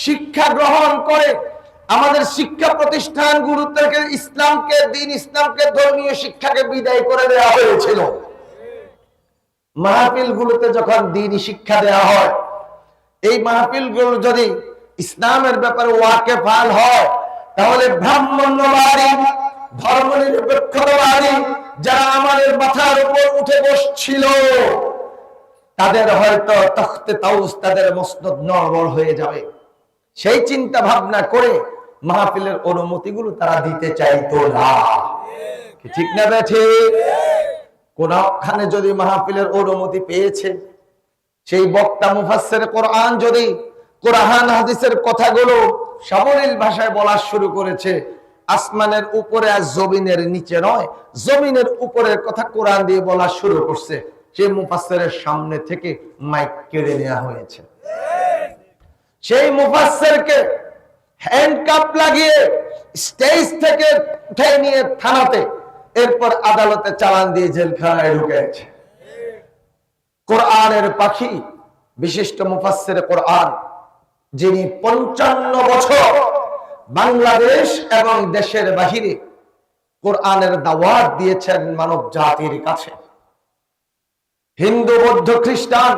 শিক্ষা গ্রহণ করে আমাদের শিক্ষা প্রতিষ্ঠানগুলো থেকে ইসলামকে, দ্বীন ইসলামকে, ধর্মীয় শিক্ষাকে বিদায় করে দেওয়া হয়েছিল। মাহফিলগুলোতে যখন দ্বীনি শিক্ষা দেওয়া হয়, এই মাহফিলগুলো যদি ইসলামের ব্যাপারে ওয়াকিফাল হয়, তাহলে ব্রাহ্মণ্যবাদী, ধর্মনিরপেক্ষতাবাদী যারা আমাদের মাথার উপর উঠে বসছিল, তাদের হয়তো তখতে তাউস, তাদের মসনদ নড়বড় হয়ে যাবে। সেই চিন্তা ভাবনা করে মাহফিলের অনুমতিগুলো তারা দিতে চাইতো না। ঠিক না বেঠে? কোনখানে যদি মাহফিলের অনুমতি পেয়েছে, সেই বক্তা মুফাসসির কোরআন যদি কোরআন হাদিসের কথাগুলো সাবলীল ভাষায় বলা শুরু করেছে, আসমানের উপরে আর জমিনের নিচে নয়, জমিনের উপরের কথা কোরআন দিয়ে বলা শুরু করছে, সেই মুফাসসিরের সামনে থেকে মাইক কেড়ে নেওয়া হয়েছে। সেই মুফাসসিরকে হ্যান্ডকাপ লাগিয়ে স্টেজ থেকে উঠে নিয়ে থানাতে, এরপর আদালতে চালান দিয়ে জেলখানায় ঢুকেছে। কোরআনের পাখি, বিশিষ্ট মুফাসসির কোরআন, যিনি 55 বছর বাংলাদেশ এবং দেশের বাহিরে কোরআনের দাওয়াত দিয়েছেন মানব জাতির কাছে। হিন্দু, বৌদ্ধ, খ্রিস্টান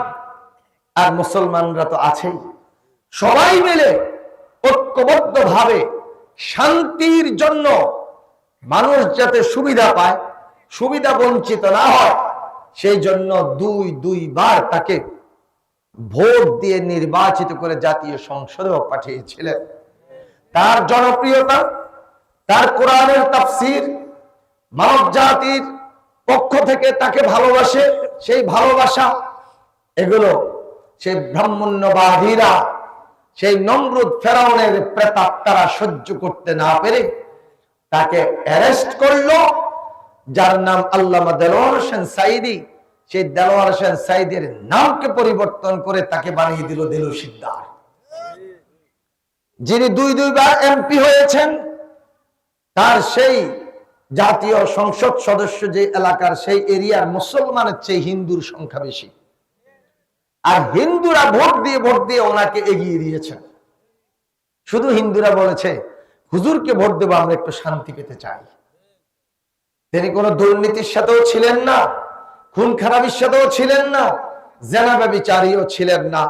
আর মুসলমানরা তো আছেই, সবাই মিলে ঐক্যবদ্ধ ভাবে শান্তির জন্য মানুষ যাতে সুবিধা পায়, সুবিধা বঞ্চিত না হয়, সেই জন্য দুইবার তাকে ভোট দিয়ে নির্বাচিত করে জাতীয় সংসদেও পাঠিয়েছিলেন। তার জনপ্রিয়তা, তার কোরআনের তাফসীর, মানব জাতির পক্ষ থেকে তাকে ভালোবাসে, সেই ভালোবাসা, এগুলো সেই ব্রাহ্মণ্যবাদীরা, সেই নমরুদ ফেরাউনের প্রেতাত্মারা সহ্য করতে না পেরে তাকে অ্যারেস্ট করলো। যার নাম আল্লামা দেলোয়ার হোসেন সাঈদী, সেই দেলোয়ার হোসেন সাঈদীর নামকে পরিবর্তন করে তাকে বানিয়ে দিল দেলু শিকদার, যিনি দুইবার এমপি হয়েছেন। তার সেই জাতীয় সংসদ সদস্য যে এলাকার, সেই এরিয়ার মুসলমানের চেয়ে হিন্দুর সংখ্যা বেশি, আর হিন্দুরা ভোট দিয়ে ওনাকে এগিয়ে দিয়েছেন। শুধু হিন্দুরা বলেছে, হুজুরকে ভোট দেবো, আমরা একটু শান্তি পেতে চাই। তিনি কোনো দুর্নীতির সাথেও ছিলেন না, খুন খারাপির সাথেও ছিলেন না, জেনা ব্যভিচারীও ছিলেন না।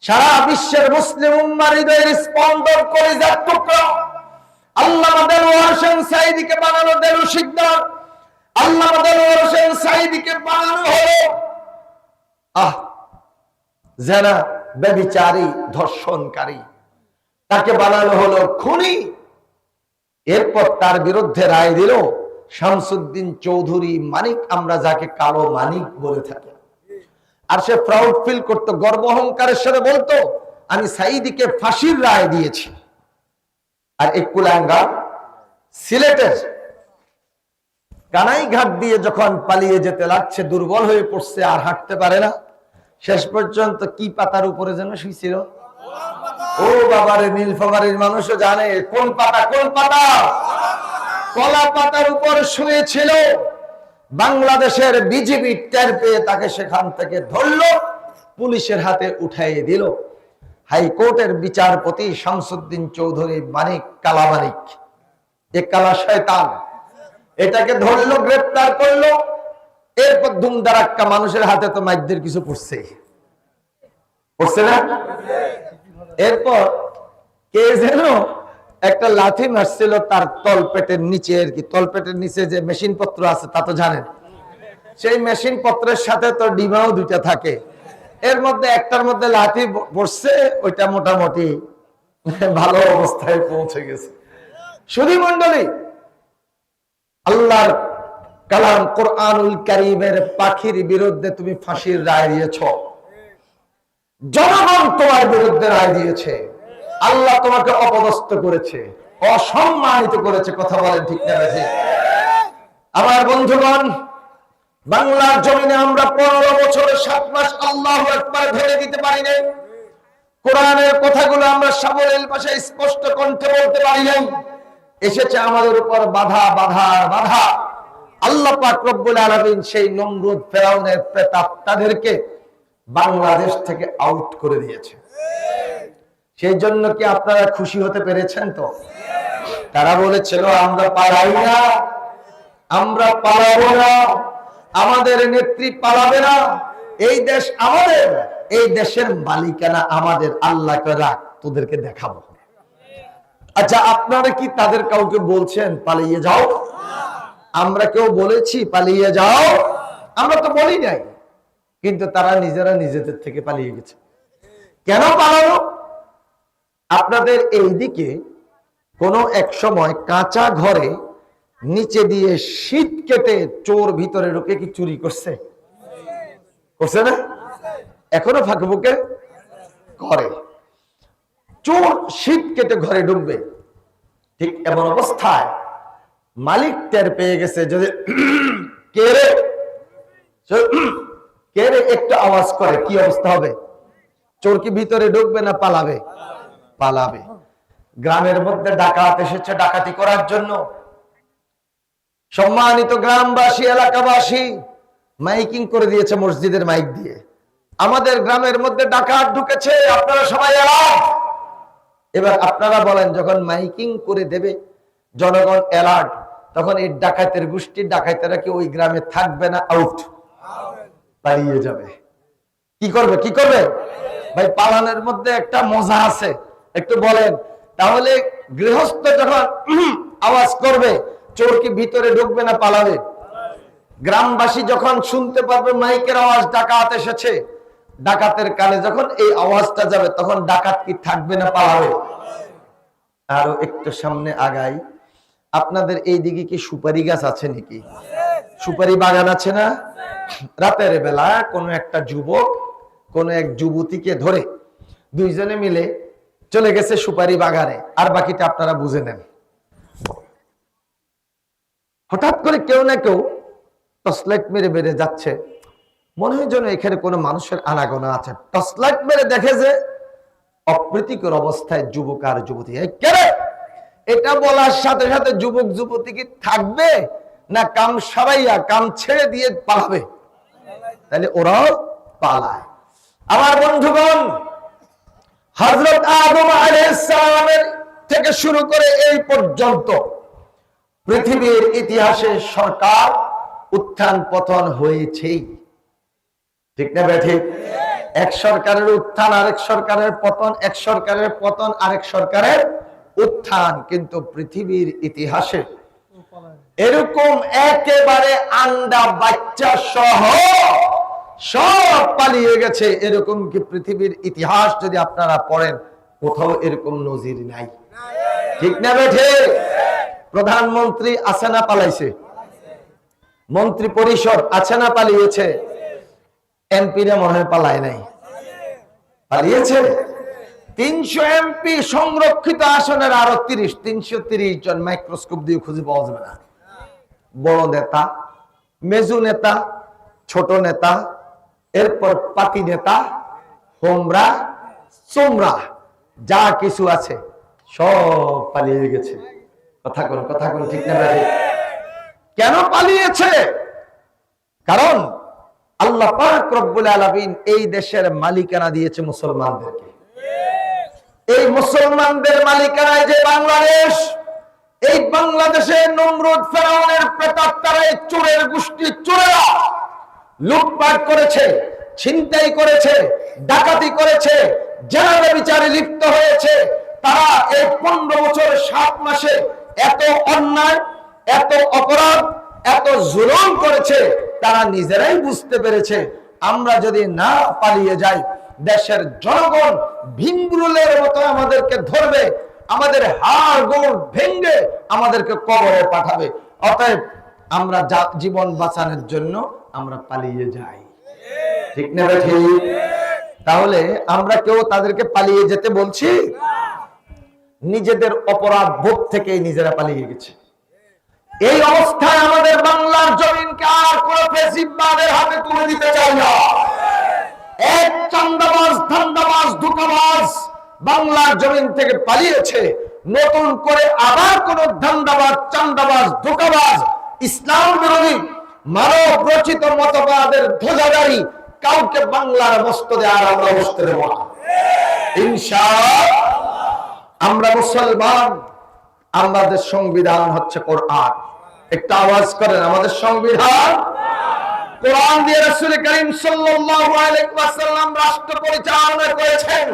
সারা বিশ্বের মুসলিম উম্মার হৃদয়ের স্পন্দন করে যার টুকরা আল্লামা দেলোয়ার হোসেন সাঈদীকে বানানো দেলু শিকদার, আল্লামা দেলোয়ার হোসেন সাঈদীকে বানানো হলো জেনা ব্যভিচারী, ধর্ষণকারী, তাকে বানানো হলো খুনি। এরপর তার বিরুদ্ধে রায় দিল শামসুদ্দিন চৌধুরী মানিক, আমরা যাকে কালো মানিক বলে থাকি। আর সে প্রাউড ফিল করতো, গর্ব অহংকারের সাথে বলতো, আমি সাঈদীকে ফাঁসির রায় দিয়েছি। আর এক কুলাঙ্গার সিলেটের কানাইঘাট দিয়ে যখন পালিয়ে যেতে লাগছে, দুর্বল হয়ে পড়ছে, আর হাঁটতে পারে না, শেষ পর্যন্ত কি পাতার উপরে যেন শুয়েছিল। ও বাবারে, নীলফামারীর মানুষও জানে কোন পাতা, কোন পাতা, কলা পাতার উপর শুয়েছিল। বাংলাদেশের বিজিবি টের পেয়ে তাকে সেখান থেকে ধরলো, পুলিশের হাতে উঠাইয়ে দিল। হাইকোর্টের বিচারপতি শামসুদ্দিন চৌধুরী মানিক, কালা মানিক, এ কালা শয়তান, এটাকে ধরলো, গ্রেফতার করলো। এরপর ধুমধারাক্কা মানুষের হাতে তো মাইকদের কিছু পড়ছে না। এরপর কে যেন একটা লাথি মারছিল তার তলপেটের নিচে, আর কি তলপেটের নিচে যে মেশিন পত্র আছে তা তো জানেন, সেই মেশিন পত্রের সাথে তো ডিমাও দুইটা থাকে, এর মধ্যে একটার মধ্যে লাথি পড়ছে, ওইটা মোটামুটি ভালো অবস্থায় পৌঁছে গেছে। সুধী মণ্ডলী, আল্লাহর কালাম কোরআনুল কারীমের পাখির বিরুদ্ধে তুমি ফাঁসির রায় দিয়েছ, জনগণ তোমার বিরুদ্ধে রায় দিয়েছে, আল্লাহ তোমাকে অপদস্থ করেছে, অসম্মানিত করেছে। কথা বলেন ঠিক না? আমার বন্ধুগণ, বাংলার জমিনে আমরা 15 বছরের 7 মাস আল্লাহু আকবার ধরে দিতে পারি নাই, কোরআনের কথাগুলো আমরা সাবলীল ভাষায় স্পষ্ট কণ্ঠে বলতে পারি নাই। এসেছে আমাদের উপর বাধা, বাধার বাধা। আল্লাহ পাক রব্বুল আলামিন সেই নমরুদ ফেরাউনের প্রেতাত্মাদেরকে বাংলাদেশ থেকে আউট করে দিয়েছে। সেই জন্য কি আপনারা খুশি হতে পেরেছেন? তো তারা বলেছিল আমরা পালাই না, আমরা পালাবো না, আমাদের নেত্রী পালাবে না, এই দেশ আমাদের, এই দেশের মালিকানা আমাদের, আল্লাহকে রাখ, তোদেরকে দেখাবো। আচ্ছা, আপনারা কি তাদের কাউকে বলছেন পালিয়ে যাও? আমরা কেউ বলেছি পালিয়ে যাও? আমরা তো বলি নাই, কিন্তু তারা নিজেরা নিজেদের থেকে পালিয়ে গেছে। কেন পালালো? আপনাদের এই দিকে কোন এক সময় কাঁচা ঘরে নিচে দিয়ে শীত কেটে চোর ভিতরে ঢুকে কি চুরি করছে? করছে না? এখনো ফাঁকে বুকে করে। চোর শীত কেটে ঘরে ঢুকবে, ঠিক এমন অবস্থায় মালিক টের পেয়ে গেছে যদি কে রে একটু আওয়াজ করে, কি অবস্থা হবে? চোর কি ভিতরে ঢুকবে না পালাবে? পালাবে। গ্রামের মধ্যে ডাকাত এসেছে ডাকাতি করার জন্য। সম্মানিত গ্রামবাসী, এলাকাবাসী মাইকিং করে দিয়েছে মসজিদের মাইক দিয়ে, আমাদের গ্রামের মধ্যে ডাকাত ঢুকেছে, আপনারা সবাই অ্যালার্ট। এবার আপনারা বলেন, যখন মাইকিং করে দেবে জনগণ অ্যালার্ট, তখন এই ডাকাতের গোষ্ঠীর ডাকাতেরা কি ওই গ্রামে থাকবে না? আউট, পালিয়ে যাবে। কি করবে? কি করবে ভাই? পালানোর মধ্যে একটা মজা আছে, একটু বলেন। তাহলে গৃহস্থ যখন আওয়াজ করবে, চোর কি ভিতরে ঢুকবে না পালাবে? গ্রামবাসী যখন শুনতে পারবে মাইকের আওয়াজ, ডাকাত এসেছে, ডাকাতের কানে যখন এই আওয়াজটা যাবে, তখন ডাকাত কি থাকবে না পালাবে? আরো একটু সামনে আগাই, আপনাদের এই দিকে কি সুপারি গাছ আছে নাকি? সুপারি বাগান আছে না? রাতের বেলা কোন একটা যুবক কোন এক যুবতীকে ধরে দুইজনে মিলে চলে গেছে সুপারি বাগানে, আর বাকিটা আপনারা বুঝে নেন। হঠাৎ করে কেউ না কেউ টর্চলাইট মেরে বেড়ে যাচ্ছে, মনে হয় যেন এখানে কোনো মানুষের আনাগোনা আছে। টর্চলাইট মেরে দেখে যে অপ্রীতিকর অবস্থায় যুবক আর যুবতী। এটা বলার সাথে সাথে যুবক যুবতী কি থাকবে না কাম সারাইয়া কাম ছেড়ে দিয়ে পালাবে? তাহলে ওরাও পালায়। আমার বন্ধুগণ, হযরত আদম আলাইহিস সালামের থেকে শুরু করে এই পর্যন্ত পৃথিবীর ইতিহাসে সরকার উত্থান পতন হয়েছেই, ঠিক না বেঠিক? এক সরকারের উত্থান, আরেক সরকারের পতন, এক সরকারের পতন, আরেক সরকারের উত্থান। কিন্তু পৃথিবীর ইতিহাসে এরকম একেবারে আন্ডা বাচ্চা সহ সব পালিয়ে গেছে, এরকম কি পৃথিবীর ইতিহাস যদি আপনারা পড়েন, কোথাও এরকম নজির নাই, ঠিক না বেঠিক? প্রধানমন্ত্রী আছে না পালাইছে? মন্ত্রী পরিষদ আছে না পালিয়েছে? এমপিরা মনে হয় পালায় নাই, পালিয়েছে। 300 এমপি সংরক্ষিত আসনের আরো 330 জন মাইক্রোস্কোপ দিয়ে খুঁজে পাওয়া যাবে না। বড় নেতা, মেজু নেতা, ছোট নেতা, এরপর পাতি নেতা, হোমরা, সোমরা, যা কিছু আছে সব পালিয়ে গেছে। কথা কোন ঠিক না? কেন পালিয়েছে? কারণ আল্লাহ পাক রব্বুল আলামিন এই দেশের মালিকানা দিয়েছে মুসলমানদেরকে। এই মুসলমানদের মালিকানায় যে বাংলাদেশ, এই বাংলাদেশে নমরুদ ফেরাউনের প্রেতাত্মারা, চোরের গোষ্ঠী চোরেরা লুটপাট করেছে, ছিনতাই করেছে, ডাকাতি করেছে, জেনারে বিচারে লিপ্ত হয়েছে। তারা এই 15 বছর 7 মাসে এত অন্যায়, এত অপরাধ, এত জুলুম করেছে, তারা নিজেরাই বুঝতে পেরেছে আমরা যদি না পালিয়ে যাই, দেশের জনগণ ভিমরুলের মতো আমাদেরকে ধরবে, আমাদের হাড় গোড় ভেঙে আমাদেরকে কবরে পাঠাবে। অতএব আমরা জীবন বাঁচানোর জন্য আমরা পালিয়ে যাই, ঠিক না ঠিক? তাহলে আমরা কেউ তাদেরকে পালিয়ে যেতে বলছি? নিজেদের অপরাধ বোধ থেকে নিজেরা পালিয়ে গেছে। এই অবস্থায় আমাদের বাংলার জমিনকে আর কোন ফ্যাসিবাদের হাতে তুলে দিতে চাই না। এক চান্দাবাজ, ধান্দাবাজ, ধোঁকাবাজ বাংলার জমিন থেকে পালিয়েছে, নতুন করে আবার কোন ধান্দাবাজ, চান্দাবাজ, ধোঁকাবাজ, ইসলাম বিরোধী মানব রচিত মতবাদের ধ্বজাধারী কাউকে বাংলার মস্তদে আর আমরা বসতে দেব না, ইনশাআল্লাহ। আমরা মুসলমান, আমাদের সংবিধান হচ্ছে কোরআন। একটা আওয়াজ করেন, আমাদের সংবিধান কোরআন দিয়ে রাসূল করিম সাল্লাল্লাহু আলাইহি ওয়াসাল্লাম রাষ্ট্র পরিচালনা করেছেন।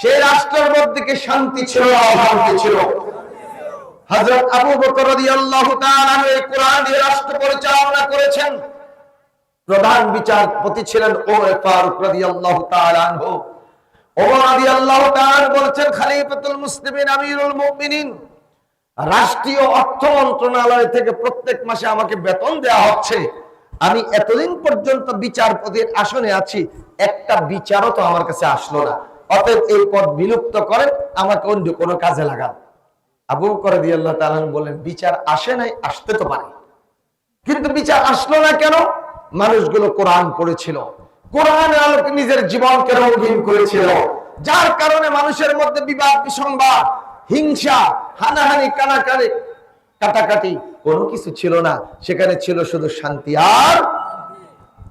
সেই রাষ্ট্রের মধ্যে কি শান্তি ছিল না অশান্তি ছিল? হযরত আবু বকর রাদিয়াল্লাহু তাআলা এই কোরআন দিয়ে রাষ্ট্র পরিচালনা করেছেন। প্রধান বিচারপতি ছিলেন ওমর ফারুক রাদিয়াল্লাহু তাআলা আনহু। ওমর রাদিয়াল্লাহু তাআলা বলেছেন, খলিফাতুল মুসলিমিন আমিরুল মুমিনিন, রাষ্ট্রীয় অর্থ মন্ত্রণালয় থেকে প্রত্যেক মাসে আমাকে বেতন দেওয়া হচ্ছে। আমি এতদিন পর্যন্ত বিচারপতির আসনে আছি, একটা বিচারও তো আমার কাছে আসলো না। অতএব এই পদ বিলুপ্ত করেন, আমাকে অন্য কোনো কাজে লাগান। আবু বকর রাদিয়াল্লাহু তাআলা বলেন, বিচার আসে নাই, আসতে তো পারে, কিন্তু বিচার আসলো না কেন? মানুষগুলো কোরআন পড়েছিল, কোরআনের আলোকে নিজের জীবনকে রঙিন করেছিল, যার কারণে মানুষের মধ্যে বিবাদ বিসংবাদ, হিংসা, হানাহানি, কানাকানি, কাটাকাটি কোনো কিছু ছিল না। সেখানে ছিল শুধু শান্তি। আর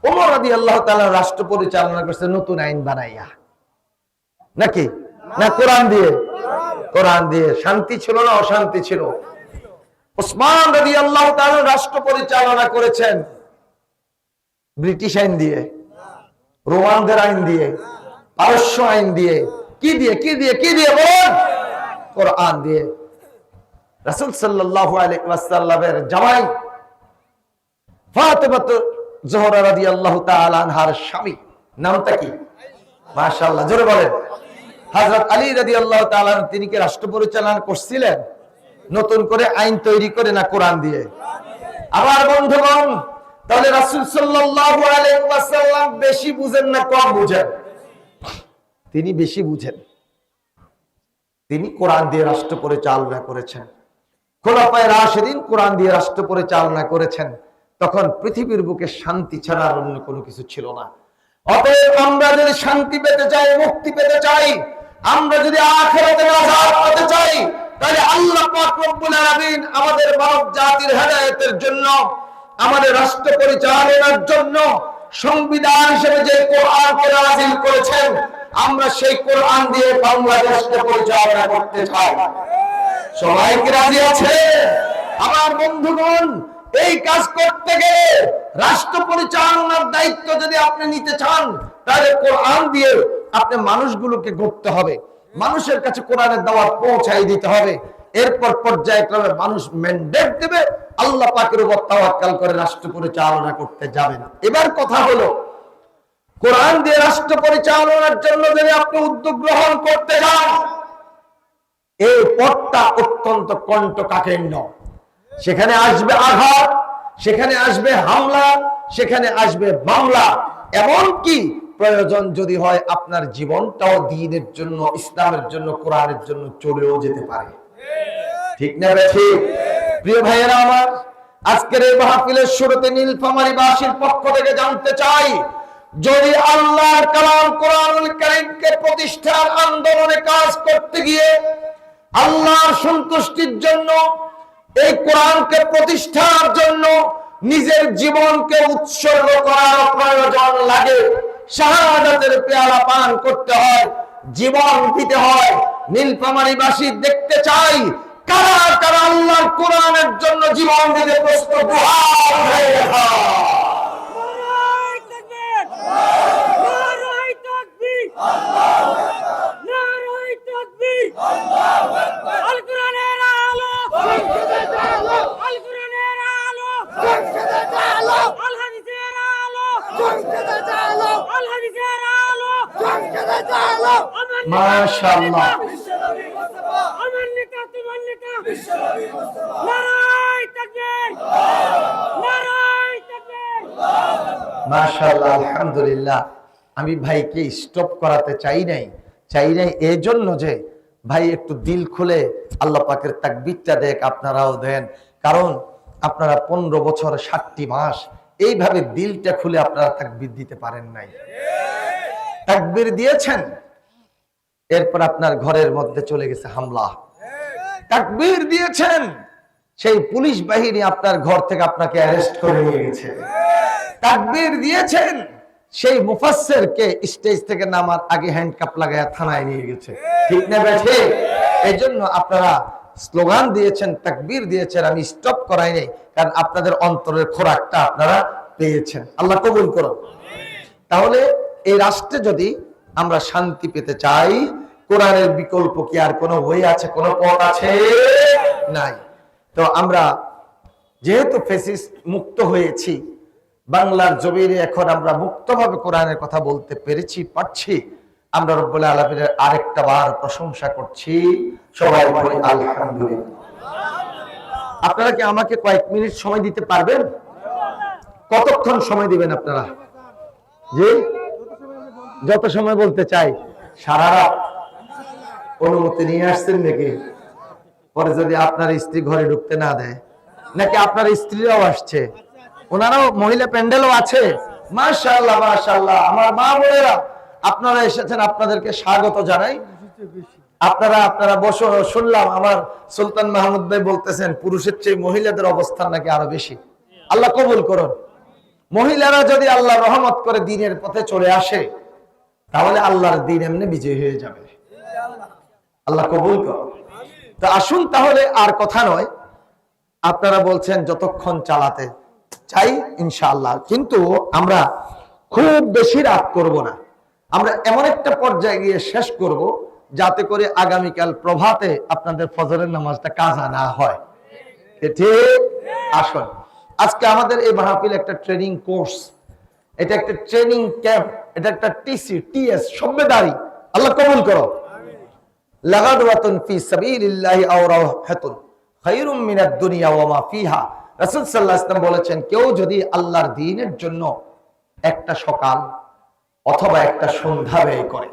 ওমর রাদিয়াল্লাহু তাআলা রাষ্ট্র পরিচালনা করছে নতুন আইন বানাইয়া, নাকি না কোরআন দিয়ে? কোরআন দিয়ে। শান্তি ছিল না অশান্তি ছিল? ওসমান রাদিয়াল্লাহু তাআলা রাষ্ট্র পরিচালনা করেছেন ব্রিটিশ আইন দিয়ে, রোমানদের আইন দিয়ে, পারস্য আইন দিয়ে, কি দিয়ে কি দিয়ে কি দিয়ে বলেন? কোরআন দিয়ে। রাসূল সাল্লাল্লাহু আলাইহি ওয়াসাল্লামের জামাই ফাতেমা জোহরা রাদিয়াল্লাহু তাআলা আনহার স্বামী নামটা কি? মাশাআল্লাহ, জোরে বলেন। হযরত আলী রাদিয়াল্লাহু তাআলা, তিনি কি রাষ্ট্র পরিচালনা করছিলেন নতুন করে আইন তৈরি করে, না কোরআন দিয়ে? আবার বন্ধুগণ, তাহলে রাসূল সাল্লাল্লাহু আলাইহি ওয়াসাল্লাম বেশি বুঝেন না কম বুঝেন? তিনি বেশি বুঝেন। তিনি কোরআন দিয়ে রাষ্ট্র পরিচালনা করেছেন। খোলাফায়ে রাশিদিন কোরআন দিয়ে রাষ্ট্র পরিচালনা করেছেন। তখন পৃথিবীর বুকে শান্তি ছাড়া আর অন্য কোনো কিছু ছিল না। অতএব আমরা যদি শান্তি পেতে চাই, মুক্তি পেতে চাই, আমরা যদি আখিরাতে নাজাত পেতে চাই, তাহলে আল্লাহ পাক রব্বুল আলামিন আমাদের মানব জাতির হেদায়েতের জন্য, আমাদের রাষ্ট্র পরিচালনার জন্য সংবিধান হিসেবে যে কোরআনকে নাযিল করেছেন, আমরা সেই কোরআন দিয়ে বাংলাদেশকে পরিচালনা করতে চাই। সবাই কি রাজি আছে? আমার বন্ধুগণ, এই কাজ করতে গেলে, রাষ্ট্র পরিচালনার দায়িত্ব যদি আপনি নিতে চান, তাহলে কোরআন দিয়ে আপনি মানুষগুলোকে গড়তে হবে, মানুষের কাছে কোরআনের দাওয়াত পৌঁছাই দিতে হবে। এরপর পর্যায়ক্রমে মানুষ ম্যান্ডেট দেবে, আল্লাহ পাকের উপর তাওয়াক্কুল করে রাষ্ট্র পরিচালনা করতে যাবেন। এবার কথা হলো, কোরআন দিয়ে রাষ্ট্র পরিচালনার জন্য যদি আপনি উদ্যোগ গ্রহণ করতে যান, এই পথটা অত্যন্ত কণ্টকাকীর্ণ। সেখানে আসবে আঘাত, সেখানে আসবে হামলা, সেখানে আসবে মামলা, এমনকি প্রয়োজন যদি হয় আপনার জীবনটাও দ্বীনের জন্য, ইসলামের জন্য, কোরআনের জন্য চলেও যেতে পারে। ঠিক না ঠিক? প্রিয় ভাইয়েরা আমার, আজকের এই মাহফিলের শুরুতে নীলফামারীবাসীর পক্ষ থেকে জানতে চাই, যদি আল্লাহর কালাম কোরআনুল কারীমকে প্রতিষ্ঠার আন্দোলনে কাজ করতে গিয়ে আল্লাহর সন্তুষ্টির জন্য, এই কোরআনকে প্রতিষ্ঠার জন্য নিজের জীবনকে উৎসর্গ করার প্রয়োজন লাগে, শাহাদাতের পেয়ালা পান করতে হয়, জীবন দিতে হয়, নীলফামারীবাসী দেখতে চাই কারা কারা আল্লাহর কোরআনের জন্য জীবন দিতে প্রস্তুত। মাশাআল্লাহ, মাশাআল্লাহ, আলহামদুলিল্লাহ। আমি ভাইকে স্টপ করাতে চাই নাই এই জন্য যে ভাই একটু দিল খুলে আল্লাহ পাকের তাকবীরটা দেখ, আপনারাও দেন। কারণ আপনারা 15 বছর 60টি মাস এইভাবে দিলটা খুলে আপনারা তাকবীর দিতে পারেন নাই। তাকবীর দিয়েছেন, এরপর আপনার ঘরের মধ্যে চলে গেছে হামলা। তাকবীর দিয়েছেন, সেই পুলিশ বাহিনী আপনার ঘর থেকে আপনাকে অ্যারেস্ট করে নিয়ে গেছে। তাকবীর দিয়েছেন, সেই মুফাসসিরকে স্টেজ থেকে নামার আগে হ্যান্ডকাপ লাগায়া থানায় নিয়ে গেছে। ঠিক না বেঠে? এই জন্য আপনারা স্লোগান দিয়েছেন, তাকবীর দিয়েছেন, আমি স্টপ করাই নাই, কারণ আপনাদের অন্তরের খোরাকটা আপনারা পেয়েছেন। আল্লাহ কবুল করুন। তাহলে এই রাষ্ট্রে যদি আমরা শান্তি পেতে চাই, কোরআনের বিকল্প কি আর কোনো ওয়ে আছে, কোনো পথ আছে? নাই। তো আমরা যেহেতু ফ্যাসিস্ট মুক্ত হয়েছি, বাংলার জমিনে এখন আমরা মুক্তভাবে কোরআনের কথা বলতে পেরেছি, পারছি, আমরা রব্বুল আলামিনের আরেকটা বার প্রশংসা করছি। সবাই বলি আলহামদুলিল্লাহ। আপনারা কি আমাকে কয়েক মিনিট সময় দিতে পারবেন? কতক্ষণ সময় দিবেন আপনারা? জি, যত সময় বলতে চাই। সারা রাত অনুমতি নিয়ে আসছেন নাকি? পরে যদি আপনার স্ত্রী ঘরে ঢুকতে না দেয়, নাকি আপনার স্ত্রীরাও আসছে, ওনারাও মহিলা প্যান্ডেলও আছে? মাশাআল্লাহ মাশাআল্লাহ, আমার মা বোনেরা আপনারা এসেছেন, আপনাদেরকে স্বাগত জানাই। আপনারা বসে। শুনলাম আমার সুলতান মাহমুদ ভাই বলতেছেন পুরুষের চেয়ে মহিলাদের অবস্থান নাকি আরো বেশি। আল্লাহ কবুল করুন। মহিলারা যদি আল্লাহ রহমত করে দ্বীনের পথে চলে আসে, তাহলে আল্লাহর দ্বীন এমনি বিজয় হয়ে যাবে। আল্লাহ কবুল করুন। তো আসুন তাহলে, আর কথা নয়, আপনারা বলছেন যতক্ষণ চালাতে চাই ইনশাআল্লাহ, কিন্তু আমরা খুব বেশি রাত করব না। আমরা এমন একটা পর্যায়ে গিয়ে শেষ করব যাতে করে আগামীকাল প্রভাতে আপনাদের ফজরের নামাজটা কাজা না হয়। ঠিক? আসুন, আজকে আমাদের এই মাহফিল একটা ট্রেনিং কোর্স, এটা একটা ট্রেনিং ক্যাম্প, এটা একটা টিএস সভ্যদারি। আল্লাহ কবুল করো। লাগাদওয়াতুন ফি সাবিলিল্লাহি আও রাওহাতুন খায়রুম মিনাদ দুনিয়া ওয়া মা ফিহা। রাসূল সাল্লাল্লাহু আলাইহি ওয়াসাল্লাম বলেছেন, কেউ যদি আল্লাহর দ্বীনের জন্য একটা সকাল অথবা একটা সন্ধ্যা ব্যয় করে,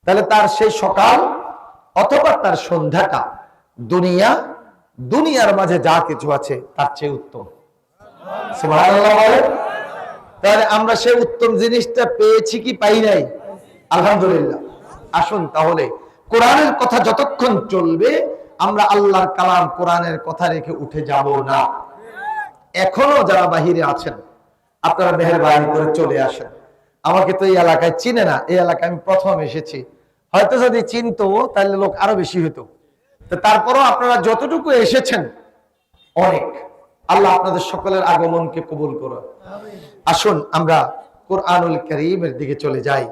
তাহলে তার সেই সকাল অথবা তার সন্ধ্যাটা দুনিয়ার মাঝে যা কিছু আছে তার চেয়ে উত্তম। সুবহানাল্লাহ বলেন। তাহলে আমরা সেই উত্তম জিনিসটা পেয়েছি কি পাই নাই? আলহামদুলিল্লাহ। আসুন তাহলে, কোরআনের কথা যতক্ষণ চলবে আমরা আল্লাহর কালাম কোরআনের কথা রেখে উঠে যাব না। এখনো যারা বাহিরে আছেন, আপনারা মেহেরবানি করে চলে আসেন। আমাকে তো এই এলাকায় চিনে না, এই এলাকায় আমি প্রথম এসেছি, হয়তো যদি চিনতো তাহলে লোক আরো বেশি হতো। তো তারপরও আপনারা যতটুকু এসেছেন অনেক। আল্লাহ আপনাদের সকলের আগমনকে কবুল করুন। আসুন আমরা কোরআনুল কারীমের দিকে চলে যাই।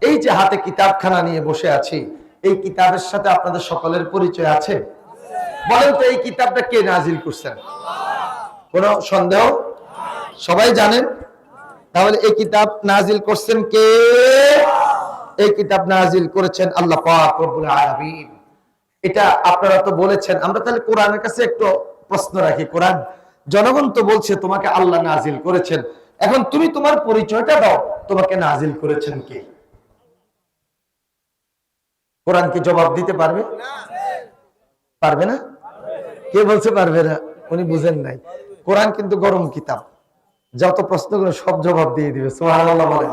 এই যে হাতে কিতাবখানা নিয়ে বসে আছি, এই কিতাবের সাথে আপনাদের সকলের পরিচয় আছে? বলেন তো, এই কিতাবটা কে নাজিল করছেন? কোনো সন্দেহ? সবাই জানেন? তাহলে এই কিতাব নাজিল করছেন কে? এই কিতাব নাজিল করেছেন আল্লাহ পাক রব্বুল আলামিন। এটা আপনারা তো বলেছেন। আমরা তাহলে কোরআনের কাছে একটু প্রশ্ন রাখি। কোরআন, জনগণ তো বলছে তোমাকে আল্লাহ নাজিল করেছেন, এখন তুমি তোমার পরিচয়টা দাও, তোমাকে নাজিল করেছেন কে? কোরআন কি জবাব দিতে পারবে? পারবে না? কে বলছে পারবে না? উনি বুঝেন নাই। কোরআন কিন্তু গরম কিতাব, যত প্রশ্নগুলো সব জবাব দিয়ে দিবে। সুবহানাল্লাহ বলেন।